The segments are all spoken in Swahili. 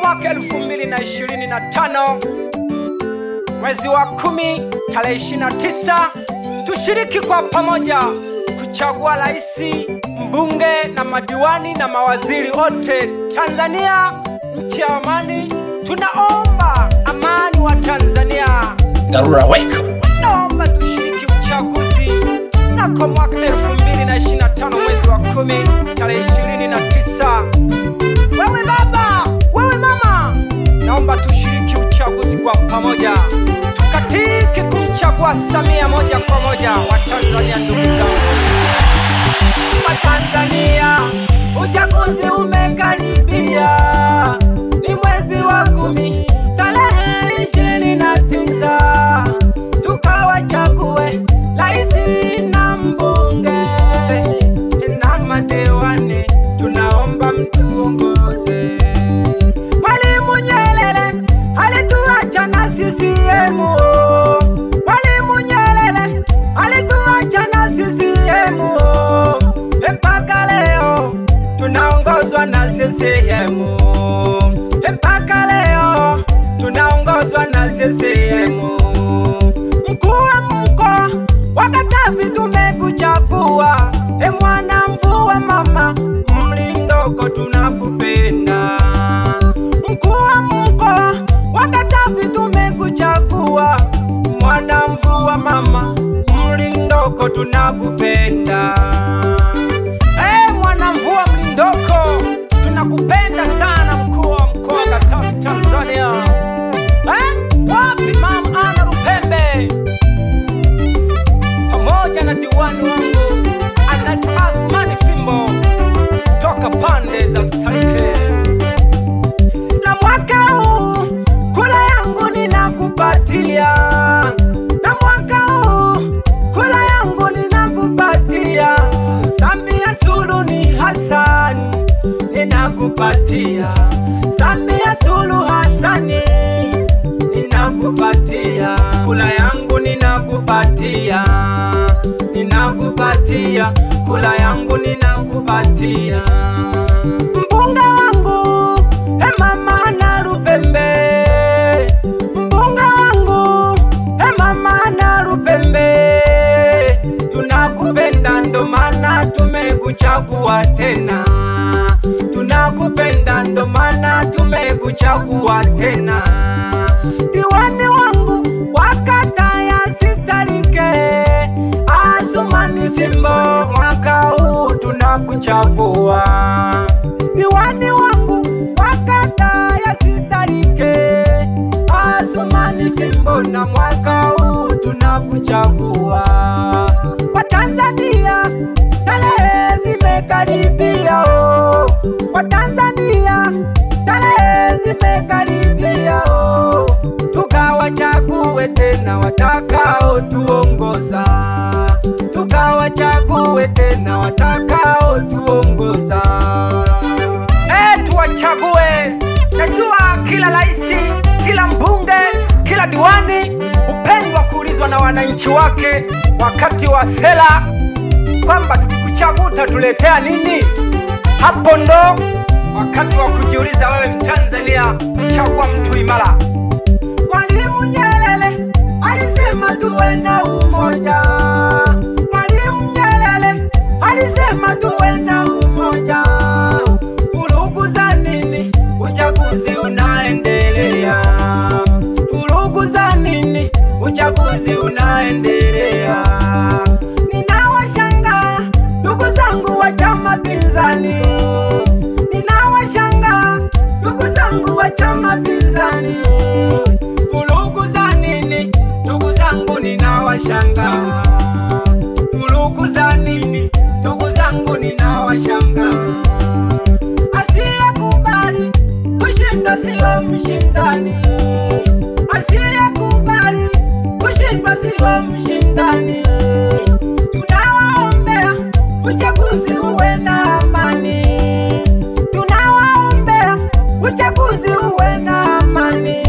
mwaka 2025 mwezi wa 10 tarehe 29, tushiriki kwa pamoja kuchagua rais, mbunge na madiwani na mawaziri wote Tanzania, nchi ya amani. Tunaomba amani wa Tanzania. Dharura weka. Naomba tushiriki uchaguzi na kwa mwaka 2025 mwezi wa 10 tarehe 29. Wewe baba, wewe mama, naomba tushiriki uchaguzi kwa pamoja. Tukatiki kumchagua Samia moja kwa moja. Wa Tanzania, ndugu zangu wa Tanzania, uchaguzi umekaribia. Ni mwezi wa 10 tarehe 29. Tukawachague rais na mbunge na madiwani. Tunaomba mtuongoze. Mwalimu Nyerere alituacha na CCM. Mwalimu Nyerere alituacha na CCM. Mpaka leo tunaongozwa na CCM. Mpaka leo tunaongozwa na CCM. Mkuu wa mkoa wa Katavi tumekuchagua. Mwana mvua mama Mlindoko tunakupenda. Mkuu wa mkoa wa Katavi tumekuchagua. Mwana mvua mama Mlindoko tunakupenda. Mwana mvua Mlindoko tunakupenda sana, mkuu wa mkoa wa Katavi Tanzania. Wapi mama Ana Lupembe pamoja na diwani wangu anaitwa Asmani Fimbo toka pande za Starike. Na mwaka huu kula yangu ninakupatia. Na mwaka huu kula yangu ninakupatia. Samia Suluhu Hassan ninakupatia. Samia Suluhu Hassan ninakupatia. Kula yangu ninakupatia. Ninakupatia. Kula yangu ninakupatia. Mbunge wangu mama Ana Lupembe. Mbunge wangu mama Ana Lupembe. Tunakupenda ndo maana tumekuchagua tena. Tunakupenda ndo maana tumekuchagua tena. Diwani wangu wa kata ya Starike Asmani Fimbo, mwaka huu tunakuchagua. Diwani wangu wa kata ya Starike Asmani Fimbo, na mwaka huu tunakuchagua. Wa Tanzania, tarehe zimekaribia. Wa Tanzania, tarehe zimekaribia. Tukawachague tena watakao tuongoza. Tukawachague tena watakao tuongoza. Tuwachague. Najua kila rais, kila mbunge, kila diwani upendwa kuulizwa na wananchi wake wakati wa sera kwamba tukikuchagua utatuletea nini. Hapo ndo wakati wa kujiuliza wewe Mtanzania, kuchagua mtu imara. Mwalimu Nyerere alisema tuwe na umoja. Mwalimu Nyerere alisema tuwe na umoja. Vurugu za nini? Uchaguzi unaendelea. Vurugu za nini? Uchaguzi unaendelea. Ninawashangaa ndugu zangu wa chama pinzani. Ninawashangaa ndugu zangu wa chama pinzani. Vurugu za nini? Ndugu zangu ninawashangaa. Vurugu za nini? Ndugu zangu ninawashangaa. Asiyekubali kushindwa sio mshindani. Asiyekubali kushindwa sio mshindani. Tunawaombea uchaguzi uwe na amani. Tunawaombea uchaguzi uwe na amani.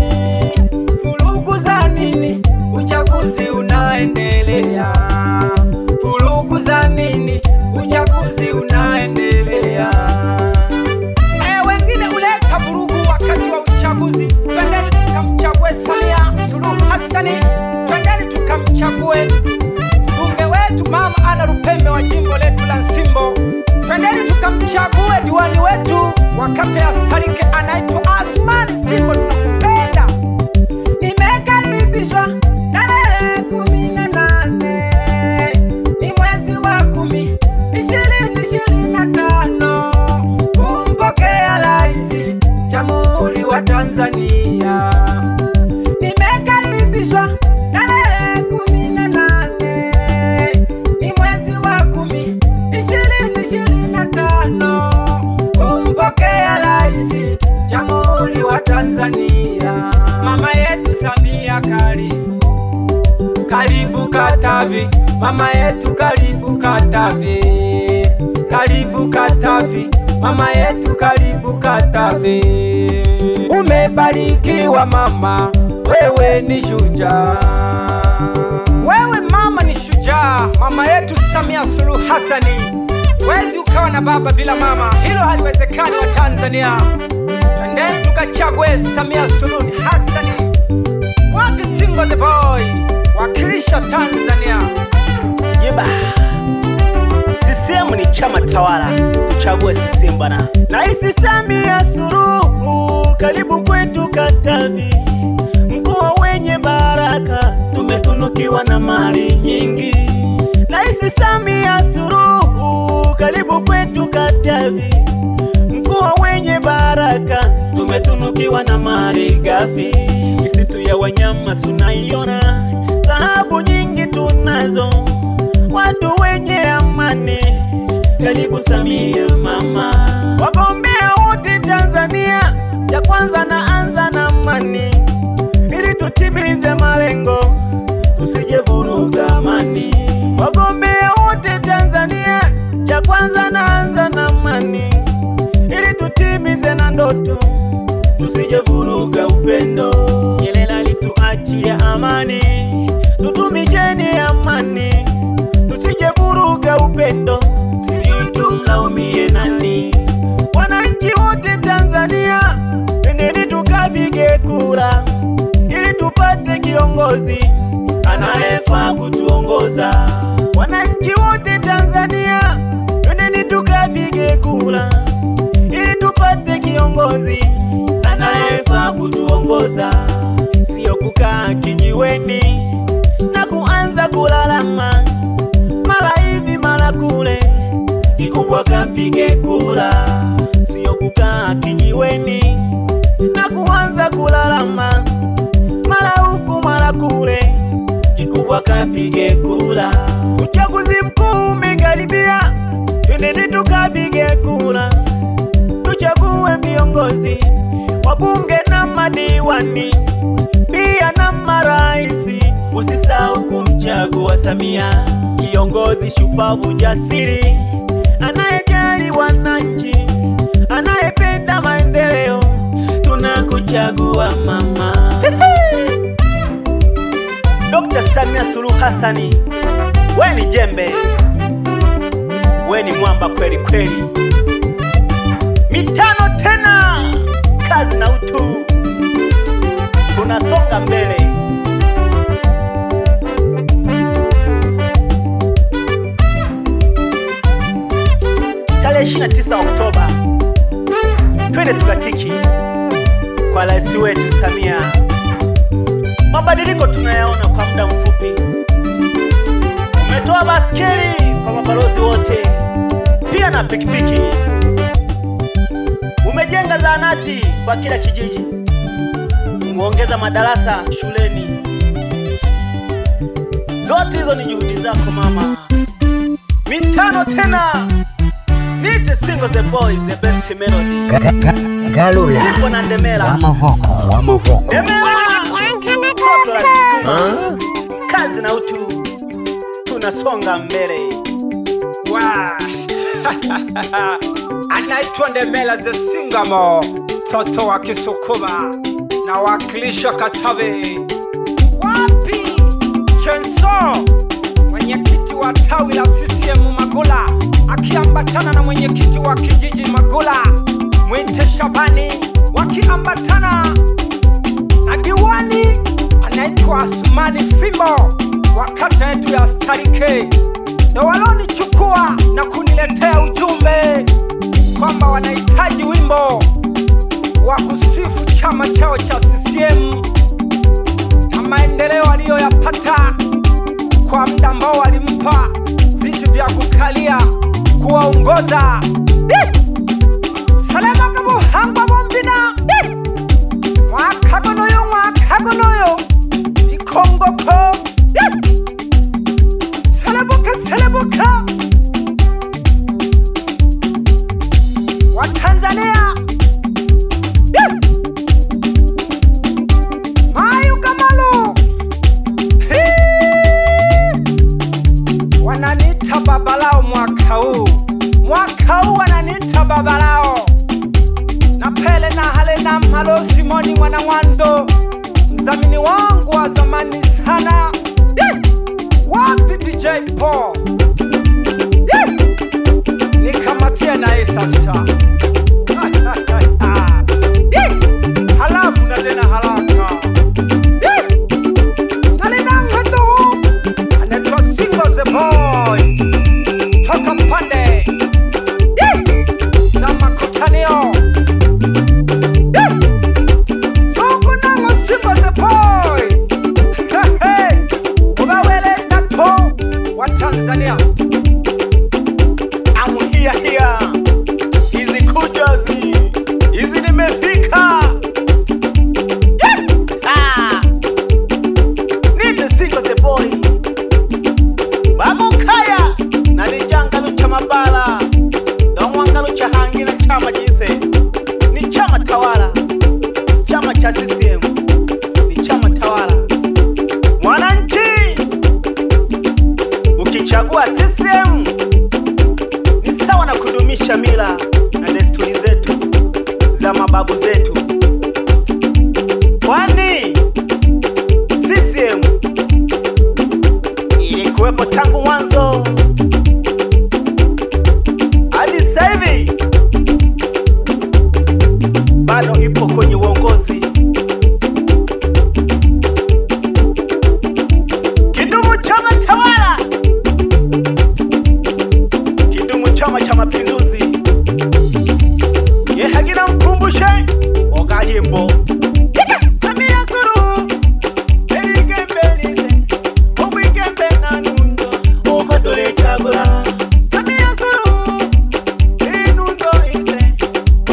Vurugu za nini? Uchaguzi unaendelea. Vurugu za nini? Uchaguzi unaendelea. Wengine uleta vurugu wakati wa Nimekaribishwa tarehe 18 ni mwezi wa 10 2025 kumpokea Rais Jamhuri wa Tanzania mama yetu Samia. Karibu Katavi mama yetu, karibu Katavi, karibu Katavi mama yetu, karibu Katavi. Umebarikiwa mama, wewe ni shujaa. Wewe mama ni shujaa, mama yetu Samia Suluhu Hassani. Wezi ukawa na baba bila mama, hilo haliwezekani wa Tanzania. Twendeni tukachague Samia Suluhu Hassani. Wapi Single the Boy, wakilisha Tanzania. Yeba, CCM ni chama tawala, tuchague CCM bana. Rais Samia Suluhu, karibu kwetu Katavi, mkoa wenye baraka, tumetunukiwa na mali nyingi. Rais Samia Suluhu, karibu kwetu Katavi, mkoa wenye baraka, tumetunukiwa na mali ghafi. Misitu ya wanyama tunaiona, dhahabu nyingi tunazo, watu wenye amani. Karibu Samia mama. Wagombea wote Tanzania, cha kwanza naanza na amani, ili tutimize malengo, tusije vuruga amani. Wagombea wote Tanzania, cha kwanza naanza na amani, ili tutimize na ndoto, tusije vuruga upendo. Nyerere alituachia amani, tutumisheni amani, tusije vuruga upendo, sisi tumlaumie nani? Wananchi wote Tanzania, twendeni tukapige kura, ili tupate kiongozi anayefaa kutuongoza. Wananchi wote Tanzania, twendeni tukapige kura, ili tupate kiongozi anayefaa kutuongoza. Sio kukaa kijiweni na kuanza kulalama, mara hivi mara kule, kikubwa kapige kura. Sio kukaa kijiweni na kuanza kulalama, mara huku mara kule, kikubwa kapige kura. Uchaguzi mkuu umekaribia, twendeni tukapige kura, tuchague viongozi, wabunge na madiwani, pia na maraisi. Usisahau kumchagua Samia, kiongozi shupavu jasiri, anayejali wananchi, anayependa maendeleo. Tunakuchagua mama. Dr. Samia Suluhu Hassani, we ni jembe, we ni mwamba kweli kweli. Mitano tena, kazi na utu, tunasonga mbele. Tarehe 29 Oktoba, twende tukatiki kwa rais wetu Samia. Mabadiliko tunayaona kwa muda mfupi. Umetoa baskeli kwa mabalozi wote, pia na pikipiki. Umejenga zahanati kwa kila kijiji, umeongeza madarasa shuleni. Zote hizo ni juhudi zako mama. Mitano tena, nite Single the Boy, the best melody. Galula Nipo na Ndemela Wamavoko Ndemela Toto la Sukuma. Kazi na utu, tunasonga mbele. Anaitwa Ndemela the Singamo, toto wa Kisukuma, na wakilisha Katavi. Wapi Chenso, mwenyekiti wa tawi la CCM Magula, akiambatana na mwenyekiti wa kijiji Magula Mwite Shabani, wakiambatana na diwani anaitwa Asumani Fimbo wa kata yetu ya Starike. Ndio walonichukua na kuniletea ujumbe kwamba wanahitaji wimbo wa kusifu chama chao cha CCM na maendeleo aliyoyapata kwa muda ambao walimpa viti vya kukalia kuwaongoza. Salama kabu hamba bombina wakagono Komando, mdhamini wangu wa zamani sana. Wapi DJ Paul? Nikamatie na yeye sasa. Halafu na tena haraka. Nalinanga tu. Anaitwa Single the Boy. Toka Mpande. Na makutanio. Soko nango Single the Boy. Ubawele nato wa Tanzania. I'm here. Hizi kujazi. Hizi nimefika. Nite Single the Boy. Bamo kaya. Nalijanga lucha mabala. Dongwanga lucha hangi na chama jise. Ni chama tawala. Chama cha CCM. Ni chama tawala. Mwananchi. Ukichagua CCM ni sawa na kudumisha mila na desturi zetu za mababu zetu. Kwani CCM ilikuwepo tangu mwanzo hadi sasa hivi, bado ipo kwenye uongozi. Kidumu chama tawala, kidumu Chama cha Mapinduzi. Yehagina mkumbushe Ogayimbo Samia Suluhu Eligembe Obwigembe na Nundo Okodole Chagula Samia Suluhu Nundo ise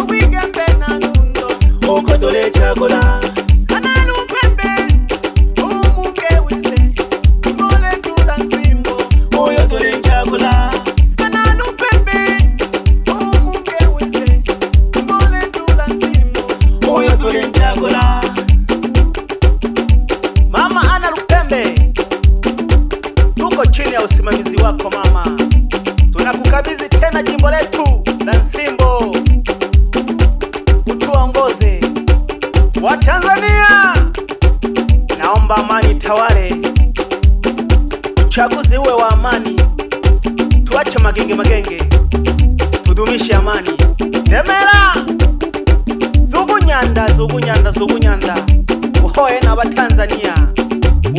Obwigembe na Nundo Okodole Chagula Ananu Pembe Umuge wise Mole Tula Nsimbo Oyodole Chagula Ananu Pembe Umuge wise Mole Tula Nsimbo Oyodole Chagula. Mama Ana Lupembe, tuko chini ya usimamizi wako mama. Tunakukabidhi tena jimbo letu la Nsimbo. Utuongoze wa Tanzania. Naomba amani tawale. Uchaguzi uwe wa amani. Tuache magenge. Tudumishe amani. Nemera. Zugunyanda. Uhoe na Watanzania.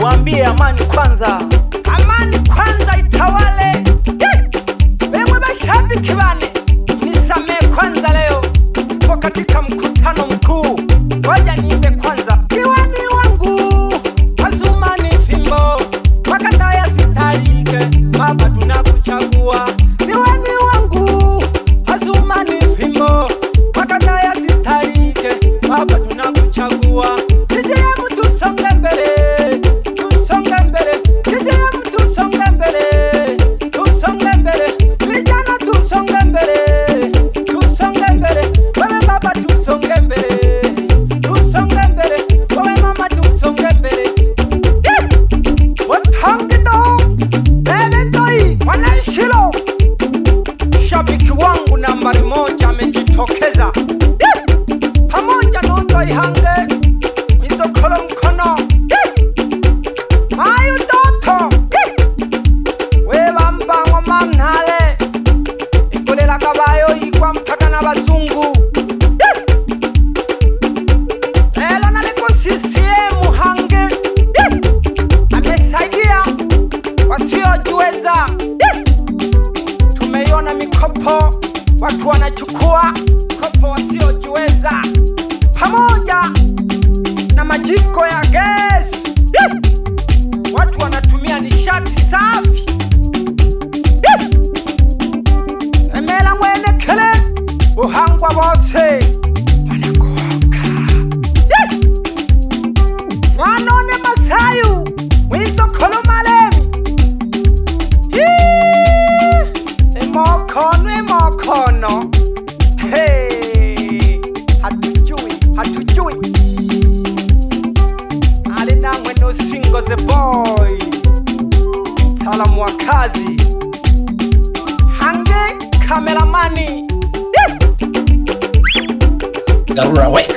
Uambie amani kwanza. Amani kwanza itawale. Wewe mashabiki bane, nisamee kwanza leo. Kwa katika mkutano mkuu. Ngoja niimbe kwanza. Diwani wangu Azumani Fimbo, wakataya sitarike, baba tunakuchagua. Diwani wangu Azumani Fimbo, wakataya sitarike, baba tunakuchagua. CCM tusonge mbele. CCM tusonge mbele. Vijana tusonge mbele. Wewe baba tusonge mbele. Wewe mama tusonge mbele. Watangido Bebendoi Wanashilo, shabiki wangu nambari 1 amejitokeza. Pamoja Nundo Ihange Mizokolo Mkono Mayu Doto Wewa Mbango Mamnale Ikolela Kabayo Ikwa mpaka na bazungu. Ela naliko CCM Hange amesaidia wasiojiweza. Tumeiona mikopo watu wanachukua kopo wasiojiweza, pamoja na majiko ya gesi. Watu wanatumia nishati safi. Emela mwene kele uhangwa bose wanakoka. Mwanone Masayu Mizokolo Malemi. Emokono. Hey, hatujui. Alina mweno Single the Boy. Salamu wa kazi. Hange kameramani. Galula Records.